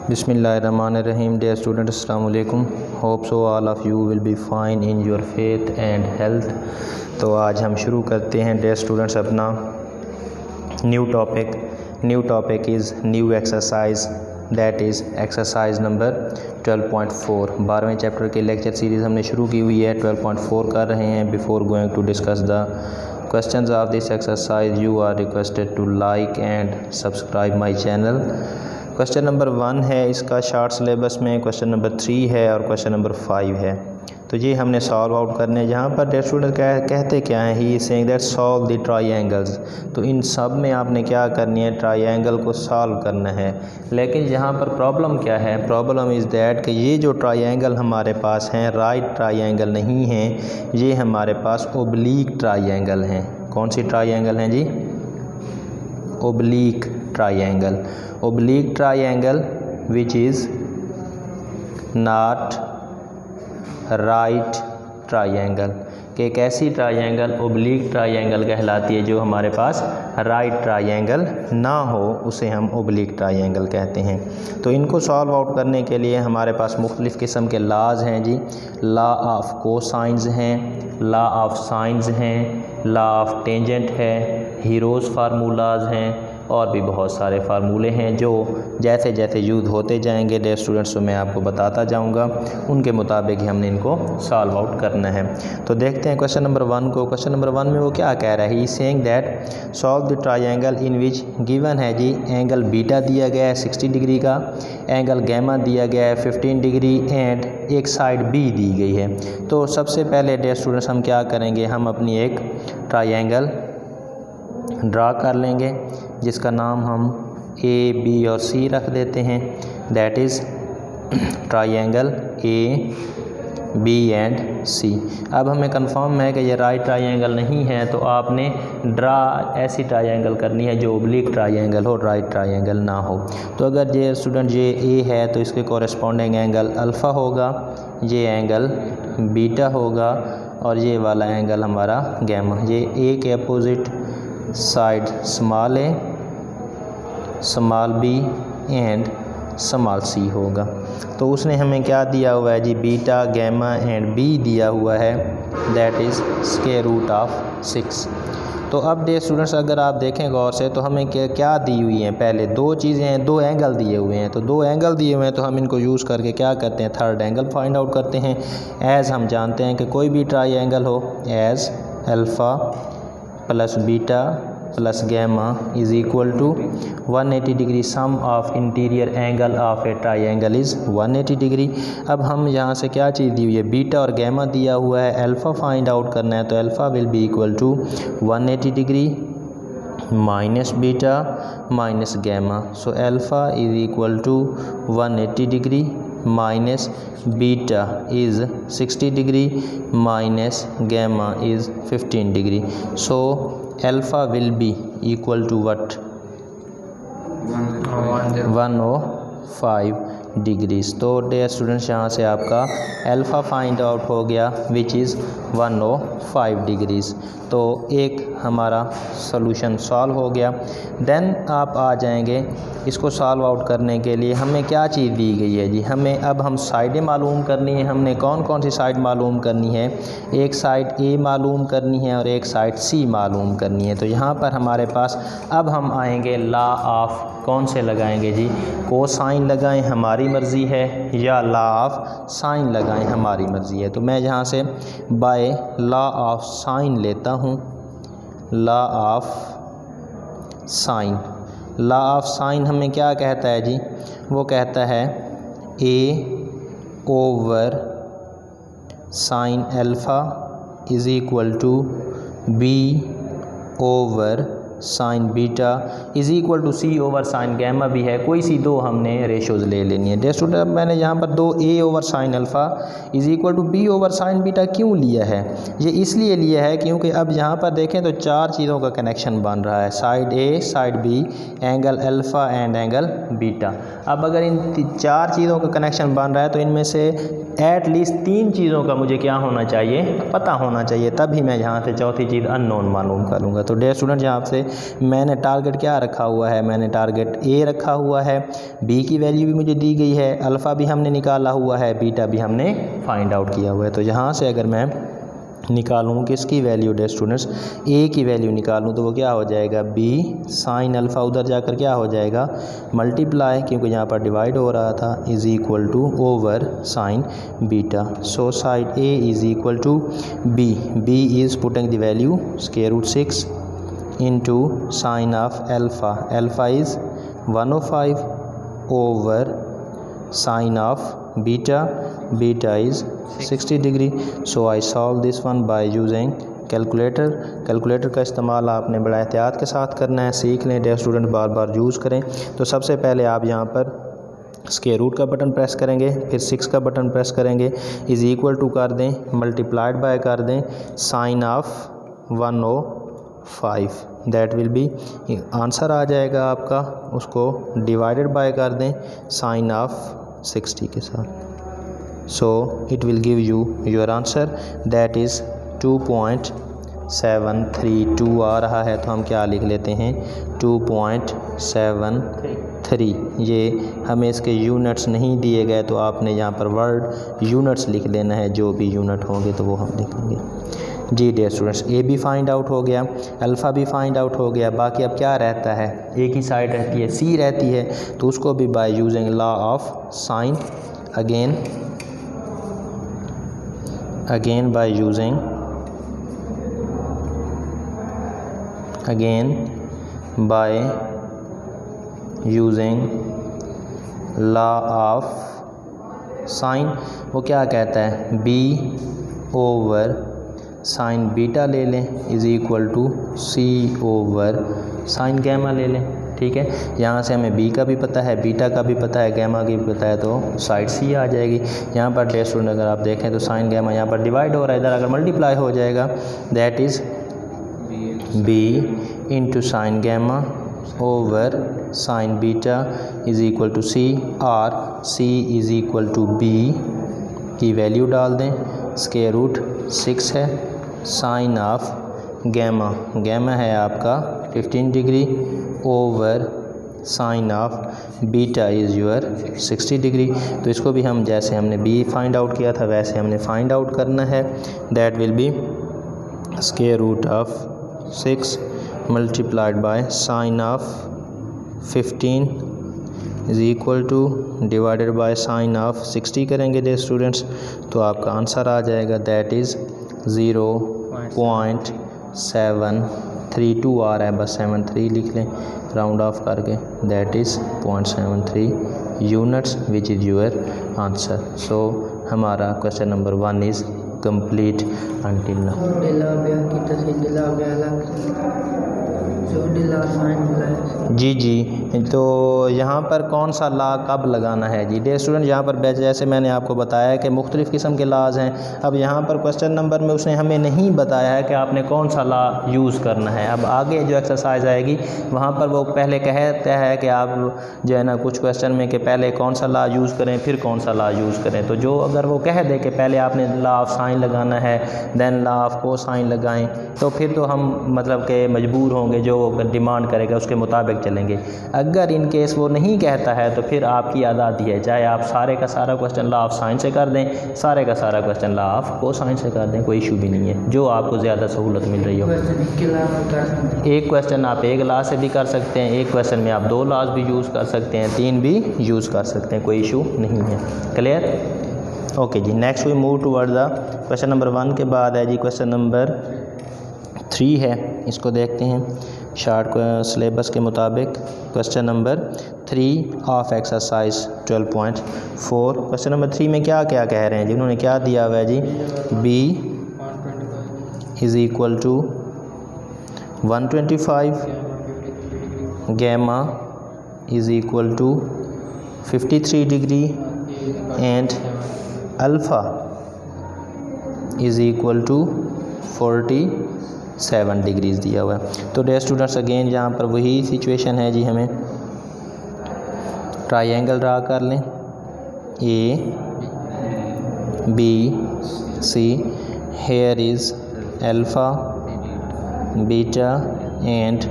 Bismillahirrahmanirrahim. Dear students, Assalamu alaikum. Hope so all of you will be fine in your faith and health. तो आज हम शुरू करते हैं dear students अपना new topic is new exercise, that is exercise number 12.4। 12वें chapter की lecture series हमने शुरू की हुई है, 12.4 कर रहे हैं। Before going to discuss the questions of this exercise you are requested to like and subscribe my channel। Question number 1 है इसका शॉर्ट सिलेबस में, क्वेश्चन नंबर 3 है और क्वेश्चन नंबर 5 है। तो ये हमने सॉल्व आउट करने, जहाँ पर डेयर स्टूडेंट कहते क्या हैं, he saying that solve the triangles. तो इन सब में आपने क्या करनी है, ट्रायंगल को सॉल्व करना है। लेकिन यहाँ पर प्रॉब्लम क्या है, प्रॉब्लम इज़ दैट कि ये जो ट्रायंगल हमारे पास हैं राइट ट्रायंगल नहीं हैं, ये हमारे पास ओब्लीक ट्रायंगल हैं। कौन सी ट्रायंगल हैं जी? Oblique triangle which is not right triangle. कि एक ऐसी ट्रायंगल ओब्लीक ट्रायंगल कहलाती है जो हमारे पास राइट ट्रायंगल ना हो, उसे हम ओब्लीक ट्रायंगल कहते हैं। तो इनको सॉल्व आउट करने के लिए हमारे पास मुख्तलिफ़ किस्म के लाज हैं जी। लॉ ऑफ कोसाइंस हैं, लॉ ऑफ साइंस हैं, लॉ ऑफ टेंजेंट है, हीरोज़ फार्मूलाज हैं और भी बहुत सारे फार्मूले हैं जो जैसे जैसे यूज़ होते जाएंगे डेयर स्टूडेंट्स तो मैं आपको बताता जाऊंगा, उनके मुताबिक ही हमने इनको सॉल्व आउट करना है। तो देखते हैं क्वेश्चन नंबर 1 को। क्वेश्चन नंबर 1 में वो क्या कह रहा है, he saying that solve the triangle in which given है जी एंगल बीटा दिया गया है 60 डिग्री का, एंगल गैमा दिया गया है 15 डिग्री एंड एक साइड बी दी गई है। तो सबसे पहले डेयर स्टूडेंट्स हम क्या करेंगे, हम अपनी एक ट्रायंगल ड्रा कर लेंगे जिसका नाम हम ए बी और सी रख देते हैं, that is triangle A B and C. अब हमें कंफर्म है कि ये राइट ट्रायंगल नहीं है, तो आपने ड्रा ऐसी ट्रायंगल करनी है जो ओब्लिक ट्रायंगल हो, राइट ट्रायंगल ना हो। तो अगर ये स्टूडेंट ये ए है तो इसके कॉरेस्पॉन्डिंग एंगल अल्फ़ा होगा, ये एंगल बीटा होगा और ये वाला एंगल हमारा गैमा। ये ए के opposite side small A, small B and small C होगा। तो उसने हमें क्या दिया हुआ है जी, बीटा गैमा एंड बी दिया हुआ है, that is square root of 6। तो अब डे स्टूडेंट्स अगर आप देखें गौर से तो हमें क्या दी हुई हैं, पहले दो चीज़ें हैं, दो एंगल दिए हुए हैं। तो दो एंगल दिए हुए हैं तो हम इनको यूज़ करके क्या करते हैं, थर्ड एंगल फाइंड आउट करते हैं। एज़ हम जानते हैं कि कोई भी ट्राई एंगल हो, as alpha plus beta plus gamma is equal to 180 degree, sum of interior angle of a triangle is 180 degree. अब हम यहाँ से क्या चीज़ दी हुई है, बीटा और गैमा दिया हुआ है, अल्फ़ा फाइंड आउट करना है। तो alpha will be equal to 180 degree minus beta minus gamma. So alpha is equal to 180 degree minus beta is 60 degree minus gamma is 15 degree. So alpha will be equal to what, 105 degrees. तो dear students यहाँ से आपका alpha find out हो गया which is 105 degrees. तो एक हमारा solution solve हो गया। देन आप आ जाएंगे इसको सॉल्व आउट करने के लिए हमें क्या चीज़ दी गई है जी, हमें अब हम साइडें मालूम करनी है। हमने कौन कौन सी साइड मालूम करनी है, एक साइड ए मालूम करनी है और एक साइड सी मालूम करनी है। तो यहाँ पर हमारे पास अब हम आएंगे लॉ ऑफ, कौन से लगाएंगे जी, कोसाइन लगाएं हमारी मर्ज़ी है या लॉ ऑफ साइन लगाएं हमारी मर्ज़ी है। तो मैं यहाँ से बाय लॉ ऑफ साइन लेता हूँ, law of sine. Law of sine हमें क्या कहता है जी, वो कहता है A over sine alpha is equal to B over sine beta is equal to C over sine gamma भी है। कोई सी दो हमने रेशोज़ ले लेनी है। डेयर स्टूडेंट मैंने यहाँ पर दो A over sine alpha is equal to B over sine beta क्यों लिया है, ये इसलिए लिया है क्योंकि अब यहाँ पर देखें तो चार चीज़ों का कनेक्शन बन रहा है, side a, side b, angle alpha and angle beta. अब अगर इन चार चीज़ों का कनेक्शन बन रहा है तो इनमें से एट लीस्ट तीन चीज़ों का मुझे क्या होना चाहिए, पता होना चाहिए, तभी मैं यहाँ से चौथी चीज़ अननोन मालूम करूँगा। तो डेयर स्टूडेंट यहाँ से मैंने टारगेट क्या रखा हुआ है, मैंने टारगेट ए रखा हुआ है, बी की वैल्यू भी मुझे दी गई है, अल्फ़ा भी हमने निकाला हुआ है, बीटा भी हमने फाइंड आउट किया हुआ है। तो यहाँ से अगर मैं निकालूँ किसकी वैल्यू डे स्टूडेंट्स, ए की वैल्यू निकालूँ तो वो क्या हो जाएगा, बी साइन अल्फ़ा उधर जाकर क्या हो जाएगा, मल्टीप्लाई, क्योंकि यहाँ पर डिवाइड हो रहा था, is equal to over sine beta. So side a is equal to b, b is putting the value square root 6 into sine of alpha, alpha is 105 over sine of beta, beta is 60 degree. So I solve this one by using calculator. Calculator का इस्तेमाल आपने बड़ा एहतियात के साथ करना है, सीख लें डे स्टूडेंट, बार बार यूज़ करें। तो सबसे पहले आप यहाँ पर स्क्वायर रूट का बटन प्रेस करेंगे, फिर 6 का बटन प्रेस करेंगे, इज़ इक्वल टू कर दें, मल्टीप्लाइड बाय कर दें sine of 105, that will be answer आ जाएगा आपका, उसको डिवाइडेड बाय कर दें साइन ऑफ 60 के साथ। So it will give you your answer, that is 2.732 आ रहा है। तो हम क्या लिख लेते हैं, 2.73। ये हमें इसके यूनिट्स नहीं दिए गए, तो आपने यहाँ पर वर्ड यूनिट्स लिख लेना है, जो भी यूनिट होंगे तो वो हम लिखेंगे। जी डियर स्टूडेंट्स, ए भी फाइंड आउट हो गया, अल्फ़ा भी फाइंड आउट हो गया, बाकी अब क्या रहता है, एक ही साइड रहती है, सी रहती है, तो उसको भी by using law of sine, again by using law of sine, वो क्या कहता है, बी ओवर साइन बीटा ले लें is equal to C over sine gamma ले लें। ठीक है, यहाँ से हमें बी का भी पता है, बीटा का भी पता है, गैमा की भी पता है, तो साइड सी आ जाएगी। यहाँ पर डे स्टूडेंट अगर आप देखें तो साइन गैमा यहाँ पर डिवाइड हो रहा है, इधर अगर मल्टीप्लाई हो जाएगा, that is B into sine gamma over sine beta is equal to C, और C is equal to B की वैल्यू डाल दें, स्क्वायर रूट 6 है, साइन ऑफ गैमा, गैमा है आपका 15 degree over sine of beta is your 60 degree. तो इसको भी हम जैसे हमने बी फाइंड आउट किया था वैसे हमने फाइंड आउट करना है, that will be square root of 6 multiplied by sine of 15 is equal to divided by sine of 60 करेंगे डे स्टूडेंट्स, तो आपका आंसर आ जाएगा, दैट इज़ 0.732 आ रहा है, बस 73 लिख लें राउंड ऑफ करके, that is 0.73 units which is your answer. So हमारा question number 1 is complete until now. जी जी, तो यहाँ पर कौन सा ला कब लगाना है जी डे स्टूडेंट, यहाँ पर जैसे मैंने आपको बताया कि मुख्तलिफ़ किस्म के लाज हैं। अब यहाँ पर क्वेश्चन नंबर में उसने हमें नहीं बताया है कि आपने कौन सा ला यूज़ करना है। अब आगे जो एक्सरसाइज आएगी वहाँ पर वो पहले कहता है कि आप जो है ना कुछ क्वेश्चन में कि पहले कौन सा ला यूज़ करें फिर कौन सा ला यूज़ करें, तो जो अगर वो कह दे कि पहले आपने लॉ ऑफ साइन लगाना है देन लॉ ऑफ कोसाइन लगाएं, तो फिर तो हम मतलब कि मजबूर होंगे, जो डिमांड करेगा उसके मुताबिक चलेंगे। अगर इन केस वो नहीं कहता है तो फिर आपकी आज़ादी है, चाहे आप सारे का सारा क्वेश्चन लॉ ऑफ साइन से कर दें, सारे का सारा क्वेश्चन लॉ ऑफ कोसाइन से कर दें, कोई इशू भी नहीं है, जो आपको ज़्यादा सहूलत मिल रही हो। एक क्वेश्चन आप एक लॉ से भी कर सकते हैं, एक क्वेश्चन में आप 2 लॉज भी यूज़ कर सकते हैं, 3 भी यूज़ कर सकते हैं, कोई इशू नहीं है। क्लियर? ओके जी, next we move toward the question number 1 के बाद है जी क्वेश्चन नंबर 3 है, इसको देखते हैं शार्ट सिलेबस के मुताबिक। Question number 3 of exercise 12.4। Question number 3 में क्या क्या कह रहे हैं जी, उन्होंने क्या दिया हुआ है जी, B is equal to 125, gamma is equal to 53 degree and alpha is equal to 47 degrees दिया हुआ है। तो डे स्टूडेंट्स अगेन यहाँ पर वही सिचुएशन है जी, हमें ट्रायंगल ड्रा कर लें, A B C, here is alpha beta and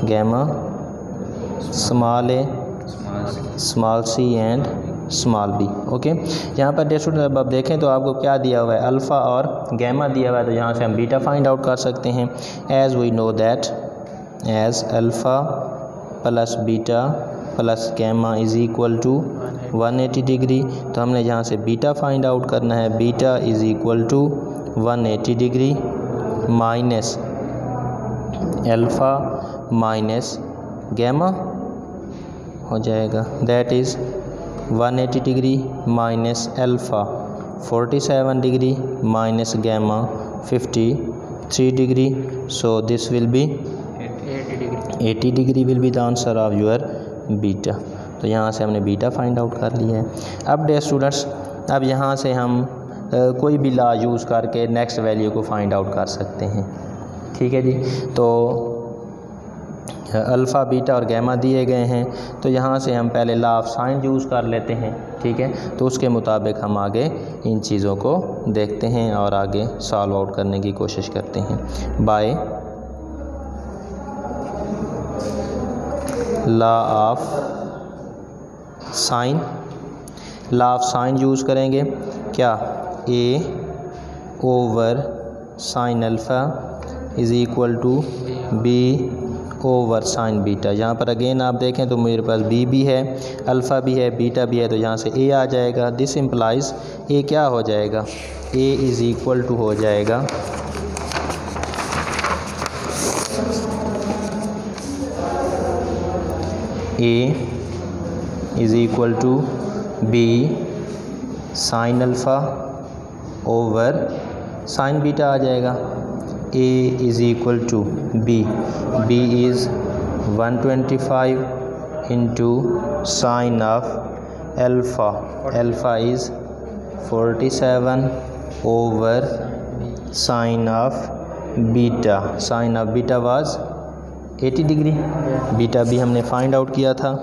gamma small A small c and small b. Okay, यहाँ पर डियर स्टूडेंट अब आप देखें तो आपको क्या दिया हुआ है, अल्फ़ा और गैमा दिया हुआ है, तो यहाँ से हम बीटा फाइंड आउट कर सकते हैं। As we know that as alpha plus beta plus gamma is equal to 180 degree, तो हमने यहाँ से बीटा फाइंड आउट करना है। Beta is equal to 180 degree minus alpha minus gamma हो जाएगा, that is 180 degree minus alpha 47 degree minus gamma 53 degree, so this will be 80 degree will be the answer of your beta. तो यहाँ से हमने beta find out कर लिया है। अब डियर स्टूडेंट्स, अब यहाँ से हम कोई भी लॉ यूज़ करके नेक्स्ट वैल्यू को फाइंड आउट कर सकते हैं। ठीक है जी, तो अल्फ़ा बीटा और गैमा दिए गए हैं, तो यहाँ से हम पहले लॉ ऑफ साइन यूज़ कर लेते हैं। ठीक है, तो उसके मुताबिक हम आगे इन चीज़ों को देखते हैं और आगे सॉल्व आउट करने की कोशिश करते हैं। By law of sine, law of sine use करेंगे क्या, A over sine alpha is equal to B over sine beta. यहाँ पर अगेन आप देखें तो मेरे पास बी भी है, अल्फ़ा भी है, बीटा भी है, तो यहाँ से ए आ जाएगा। दिस इम्प्लाइज ए क्या हो जाएगा, ए इज़ इक्वल टू हो जाएगा a is equal to b sine alpha over sine beta आ जाएगा। A is equal to b, b is 125 into sine of alpha, alpha is 47 over sine of beta, sine of beta was 80 degree. Beta भी हमने find out किया था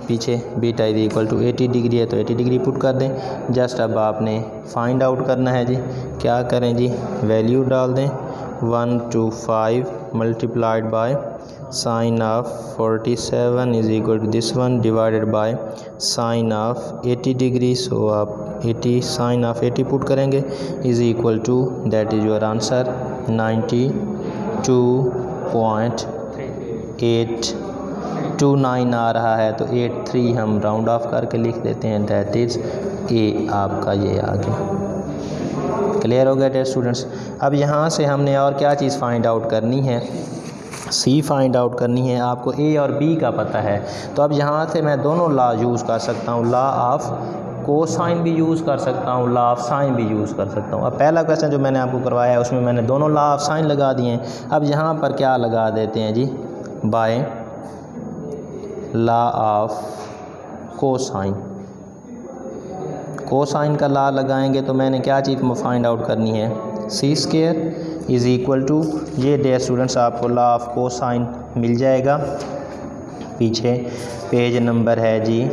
पीछे, beta is equal to 80 degree है, तो 80 degree put कर दें। Just अब आपने फाइंड आउट करना है जी, क्या करें जी, वैल्यू डाल दें 125 multiplied by sine of 47 is equal to this one divided by sine of 80 degree. So आप 80 साइन ऑफ 80 पुट करेंगे is equal to, that is your answer 92.829 आ रहा है, तो 83 हम राउंड ऑफ करके लिख देते हैं, दैट इज़ ए आपका ये आ गया। क्लियर हो गया डियर स्टूडेंट्स। अब यहाँ से हमने और क्या चीज़ फाइंड आउट करनी है, सी फाइंड आउट करनी है। आपको ए और बी का पता है, तो अब यहाँ से मैं दोनों लॉ यूज़ कर सकता हूँ, लॉ ऑफ कोसाइन भी यूज़ कर सकता हूँ, लॉ ऑफ साइन भी यूज़ कर सकता हूँ। अब पहला क्वेश्चन जो मैंने आपको करवाया है उसमें मैंने दोनों लॉ ऑफ साइन लगा दिए हैं। अब यहाँ पर क्या लगा देते हैं जी, by law of cosine, cosine का लॉ लगाएंगे तो मैंने क्या चीज़ फाइंड आउट करनी है, C square is equal to, ये डियर स्टूडेंट्स आपको लॉ ऑफ कोसाइन मिल जाएगा, पीछे पेज नंबर है जी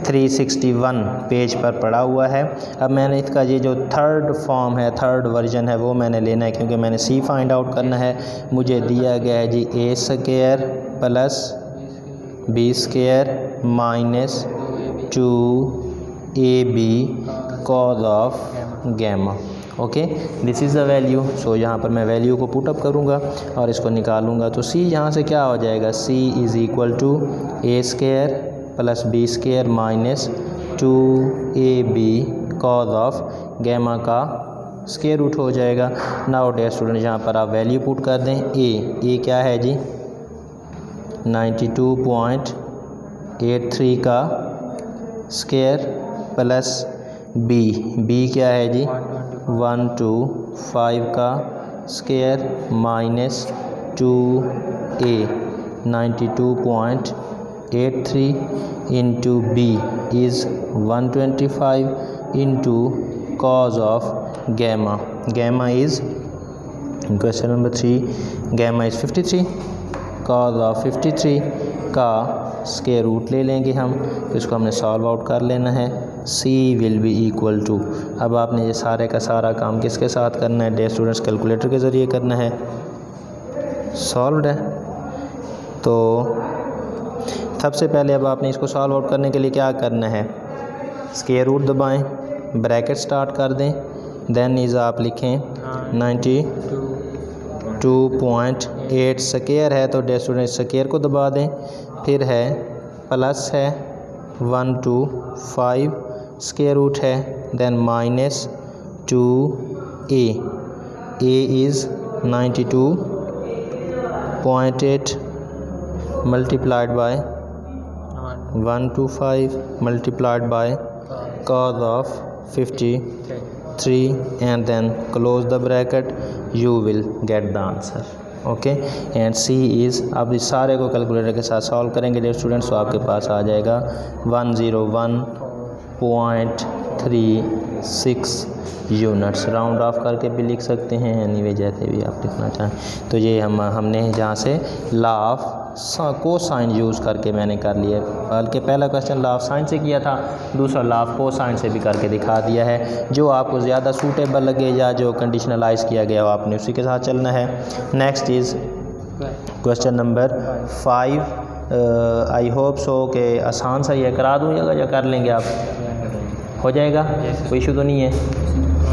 361 पेज पर पड़ा हुआ है। अब मैंने इसका ये जो थर्ड फॉर्म है, थर्ड वर्जन है, वो मैंने लेना है क्योंकि मैंने सी फाइंड आउट करना है। मुझे दिया गया है जी a square plus b square minus 2ab cos of gamma. Okay, this is the value. So यहाँ पर मैं वैल्यू को पुट अप करूँगा और इसको निकालूंगा, तो सी यहाँ से क्या हो जाएगा, C is equal to a square plus b square minus 2ab cos of gamma का स्क्वायर रूट हो जाएगा। नाउ डियर स्टूडेंट यहाँ पर आप वैल्यू पुट कर दें, ए क्या है जी 92.83 का स्क्वायर प्लस बी क्या है जी 125 का square minus 2a 92.83 into b is 125 into cos of gamma, gamma is question number 3, gamma is 53, cos of 53 का स्क्वायर रूट ले लेंगे हम, इसको हमने सॉल्व आउट कर लेना है। सी विल बी इक्वल टू, अब आपने ये सारे का सारा काम किसके साथ करना है डियर स्टूडेंट्स, कैलकुलेटर के ज़रिए करना है। सॉल्व्ड है। तो सबसे पहले अब आपने इसको सॉल्व आउट करने के लिए क्या करना है, स्क्वायर रूट दबाएं, ब्रैकेट स्टार्ट कर दें, देन इज़ आप लिखें 92.8 स्क्वायर है तो स्टूडेंट स्क्वायर को दबा दें, फिर है प्लस है 125 स्क्वायर रूट है, then minus 2a, a is 92.8 multiplied by 125 multiplied by cos of 53 and then close the bracket, you will get the answer. Okay and C is, अब इस सारे को कैलकुलेटर के साथ सॉल्व करेंगे डियर स्टूडेंट्स, तो आपके पास आ जाएगा 101.36 यूनिट्स। राउंड ऑफ करके भी लिख सकते हैं, एनीवे जैसे भी आप लिखना चाहें। तो ये हमने जहाँ से लॉ ऑफ कोसाइन यूज़ करके मैंने कर लिया, बल्कि पहला क्वेश्चन लॉ ऑफ साइन से किया था, दूसरा लॉ ऑफ कोसाइन से भी करके दिखा दिया है। जो आपको ज़्यादा सूटेबल लगे या जो कंडीशनलाइज किया गया हो आपने उसी के साथ चलना है। Next is question number 5। I hope so कि आसान सा ये करा दूँ या कर लेंगे आप, हो जाएगा, कोई इशू तो नहीं है।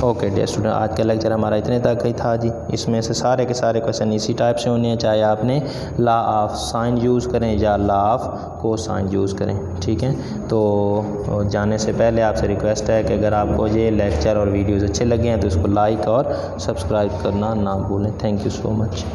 ओके डियर स्टूडेंट, आज का लेक्चर हमारा इतने तक ही था जी। इसमें से सारे के सारे क्वेश्चन इसी टाइप से होने हैं, चाहे आपने लॉ ऑफ साइन यूज़ करें या लॉ ऑफ कोसाइन यूज़ करें, ठीक है। तो जाने से पहले आपसे रिक्वेस्ट है कि अगर आपको ये लेक्चर और वीडियोज़ अच्छे लगे हैं तो इसको लाइक और सब्सक्राइब करना ना भूलें। Thank you so much.